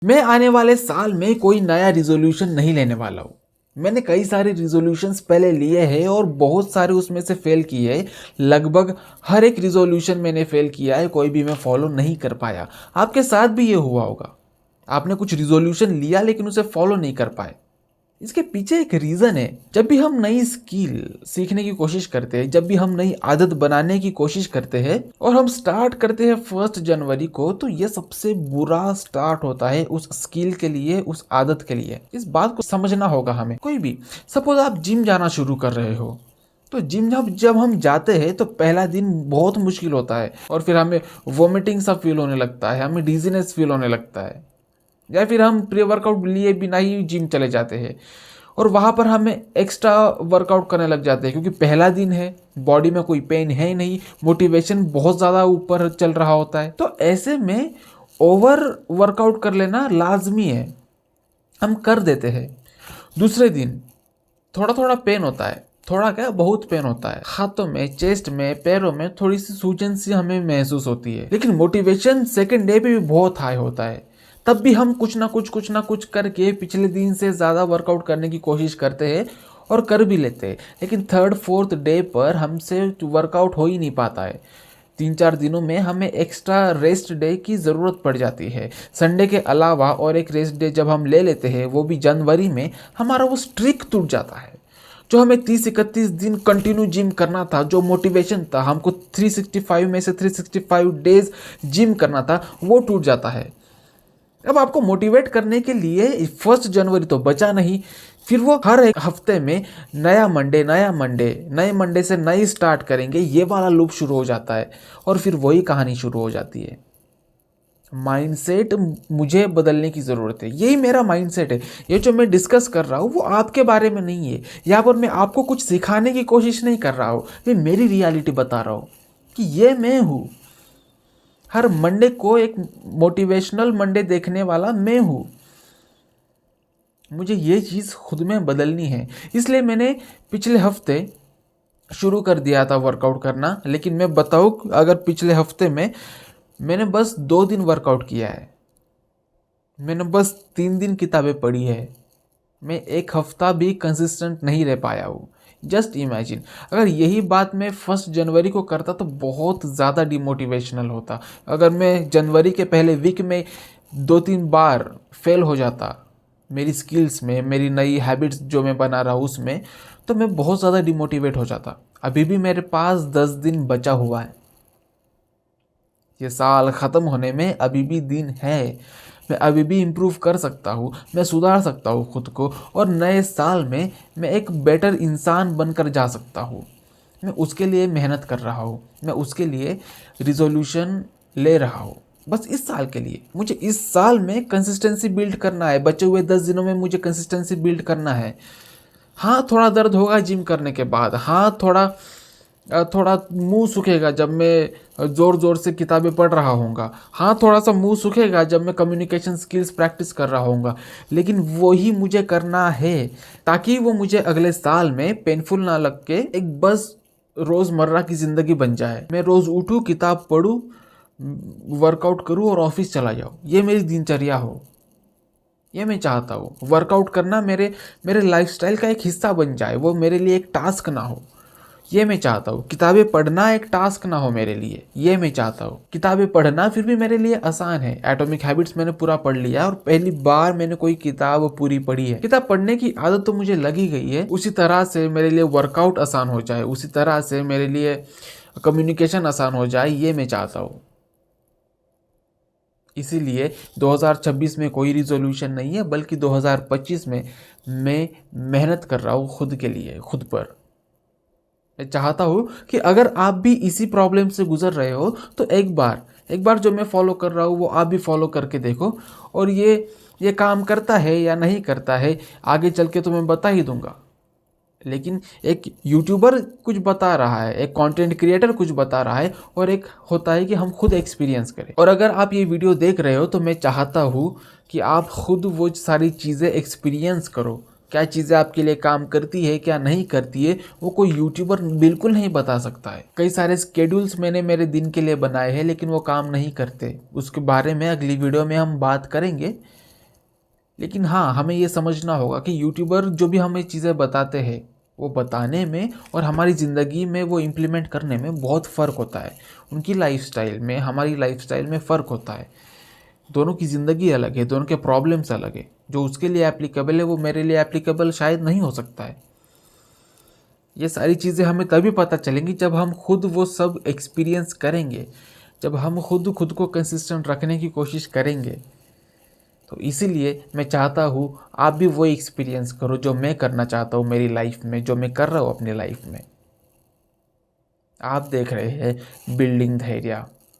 मैं आने वाले साल में कोई नया रिजोल्यूशन नहीं लेने वाला हूँ। मैंने कई सारे रिजोल्यूशंस पहले लिए हैं और बहुत सारे उसमें से फेल किए हैं। लगभग हर एक रिजोल्यूशन मैंने फेल किया है, कोई भी मैं फॉलो नहीं कर पाया। आपके साथ भी ये हुआ होगा, आपने कुछ रिजोल्यूशन लिया लेकिन उसे फॉलो नहीं कर पाए। इसके पीछे एक रीज़न है। जब भी हम नई स्किल सीखने की कोशिश करते हैं, जब भी हम नई आदत बनाने की कोशिश करते हैं और हम स्टार्ट करते हैं 1 जनवरी को, तो ये सबसे बुरा स्टार्ट होता है उस स्किल के लिए, उस आदत के लिए। इस बात को समझना होगा हमें। कोई भी, सपोज आप जिम जाना शुरू कर रहे हो, तो जिम जब हम जाते हैं तो पहला दिन बहुत मुश्किल होता है और फिर हमें वॉमिटिंग सा फील होने लगता है, हमें डिजीनेस फील होने लगता है, या फिर हम प्री वर्कआउट लिए बिना ही जिम चले जाते हैं और वहाँ पर हमें एक्स्ट्रा वर्कआउट करने लग जाते हैं क्योंकि पहला दिन है, बॉडी में कोई पेन है ही नहीं, मोटिवेशन बहुत ज़्यादा ऊपर चल रहा होता है। तो ऐसे में ओवर वर्कआउट कर लेना लाजमी है, हम कर देते हैं। दूसरे दिन थोड़ा थोड़ा पेन होता है, थोड़ा क्या बहुत पेन होता है, हाथों में, चेस्ट में, पैरों में थोड़ी सी सूजन सी हमें महसूस होती है, लेकिन मोटिवेशन सेकेंड डे पे भी बहुत हाई होता है। तब भी हम कुछ ना कुछ करके पिछले दिन से ज़्यादा वर्कआउट करने की कोशिश करते हैं और कर भी लेते हैं, लेकिन थर्ड फोर्थ डे पर हमसे वर्कआउट हो ही नहीं पाता है। 3-4 दिनों में हमें एक्स्ट्रा रेस्ट डे की ज़रूरत पड़ जाती है। संडे के अलावा और एक रेस्ट डे जब हम ले लेते हैं, वो भी जनवरी में, हमारा वो स्ट्रिक टूट जाता है। जो हमें 30-31 दिन कंटिन्यू जिम करना था, जो मोटिवेशन था, हमको 365 में से 365 डेज जिम करना था, वो टूट जाता है। अब आपको मोटिवेट करने के लिए 1 जनवरी तो बचा नहीं, फिर वो हर एक हफ्ते में नया मंडे नए मंडे से नई स्टार्ट करेंगे, ये वाला लूप शुरू हो जाता है और फिर वही कहानी शुरू हो जाती है। माइंडसेट मुझे बदलने की ज़रूरत है, यही मेरा माइंडसेट है। ये जो मैं डिस्कस कर रहा हूँ वो आपके बारे में नहीं है, यहाँ पर मैं आपको कुछ सिखाने की कोशिश नहीं कर रहा हूँ, मैं मेरी रियलिटी बता रहा हूँ कि ये मैं हूँ। हर मंडे को एक मोटिवेशनल मंडे देखने वाला मैं हूँ। मुझे ये चीज़ खुद में बदलनी है, इसलिए मैंने पिछले हफ्ते शुरू कर दिया था वर्कआउट करना। लेकिन मैं बताऊँ, अगर पिछले हफ्ते में मैंने बस 2 दिन वर्कआउट किया है, मैंने बस 3 दिन किताबें पढ़ी है, मैं एक हफ्ता भी कंसिस्टेंट नहीं रह पाया हूँ। जस्ट इमेजिन, अगर यही बात मैं 1 जनवरी को करता तो बहुत ज़्यादा डिमोटिवेशनल होता। अगर मैं जनवरी के पहले वीक में 2-3 बार फेल हो जाता मेरी स्किल्स में, मेरी नई हैबिट्स जो मैं बना रहा हूँ उसमें, तो मैं बहुत ज़्यादा डिमोटिवेट हो जाता। अभी भी मेरे पास 10 दिन बचा हुआ है, ये साल ख़त्म होने में अभी भी दिन है। मैं अभी भी इम्प्रूव कर सकता हूँ, मैं सुधार सकता हूँ खुद को और नए साल में मैं एक बेटर इंसान बनकर जा सकता हूँ। मैं उसके लिए मेहनत कर रहा हूँ, मैं उसके लिए रिजोल्यूशन ले रहा हूँ। बस इस साल के लिए मुझे इस साल में कंसिस्टेंसी बिल्ड करना है, बचे हुए 10 दिनों में मुझे कंसिस्टेंसी बिल्ड करना है। हाँ, थोड़ा दर्द होगा जिम करने के बाद, हाँ थोड़ा मुंह सूखेगा जब मैं ज़ोर ज़ोर से किताबें पढ़ रहा हूँगा, हाँ थोड़ा सा मुंह सूखेगा जब मैं कम्युनिकेशन स्किल्स प्रैक्टिस कर रहा हूँगा, लेकिन वही मुझे करना है ताकि वो मुझे अगले साल में पेनफुल ना लग के एक बस रोज़मर्रा की ज़िंदगी बन जाए। मैं रोज़ उठूँ, किताब पढूँ, वर्कआउट करूँ और ऑफिस चला जाऊँ, ये मेरी दिनचर्या हो। ये मैं चाहता हूँ वर्कआउट करना मेरे लाइफस्टाइल का एक हिस्सा बन जाए, वो मेरे लिए एक टास्क ना हो। ये मैं चाहता हूँ किताबें पढ़ना एक टास्क ना हो मेरे लिए, ये मैं चाहता हूँ किताबें पढ़ना फिर भी मेरे लिए आसान है। एटॉमिक हैबिट्स मैंने पूरा पढ़ लिया और पहली बार मैंने कोई किताब पूरी पढ़ी है। किताब पढ़ने की आदत तो मुझे लगी गई है, उसी तरह से मेरे लिए वर्कआउट आसान हो जाए, उसी तरह से मेरे लिए कम्युनिकेशन आसान हो जाए, ये मैं चाहता हूँ। इसीलिए 2026 में कोई रिजोल्यूशन नहीं है, बल्कि 2025 में मैं मेहनत कर रहा हूँ खुद के लिए, खुद पर। मैं चाहता हूँ कि अगर आप भी इसी प्रॉब्लम से गुजर रहे हो तो एक बार जो मैं फॉलो कर रहा हूँ वो आप भी फॉलो करके देखो, और ये काम करता है या नहीं करता है आगे चल के तो मैं बता ही दूंगा। लेकिन एक यूट्यूबर कुछ बता रहा है, एक कंटेंट क्रिएटर कुछ बता रहा है, और एक होता है कि हम खुद एक्सपीरियंस करें। और अगर आप ये वीडियो देख रहे हो तो मैं चाहता हूँ कि आप खुद वो सारी चीज़ें एक्सपीरियंस करो, क्या चीज़ें आपके लिए काम करती है, क्या नहीं करती है, वो कोई यूट्यूबर बिल्कुल नहीं बता सकता है। कई सारे स्केड्यूल्स मैंने मेरे दिन के लिए बनाए हैं लेकिन वो काम नहीं करते, उसके बारे में अगली वीडियो में हम बात करेंगे। लेकिन हाँ, हमें ये समझना होगा कि यूट्यूबर जो भी हमें चीज़ें बताते हैं वो बताने में और हमारी ज़िंदगी में वो इम्प्लीमेंट करने में बहुत फ़र्क होता है। उनकी लाइफस्टाइल में हमारी लाइफस्टाइल में फ़र्क होता है। दोनों की ज़िंदगी अलग है, दोनों के प्रॉब्लम्स अलग है। जो उसके लिए एप्लीकेबल है वो मेरे लिए एप्लीकेबल शायद नहीं हो सकता है। ये सारी चीज़ें हमें तभी पता चलेंगी जब हम खुद वो सब एक्सपीरियंस करेंगे, जब हम खुद खुद को कंसिस्टेंट रखने की कोशिश करेंगे। तो इसीलिए मैं चाहता हूँ आप भी वो एक्सपीरियंस करो जो मैं करना चाहता हूँ मेरी लाइफ में, जो मैं कर रहा हूँ अपनी लाइफ में। आप देख रहे हैं बिल्डिंग धैर्य।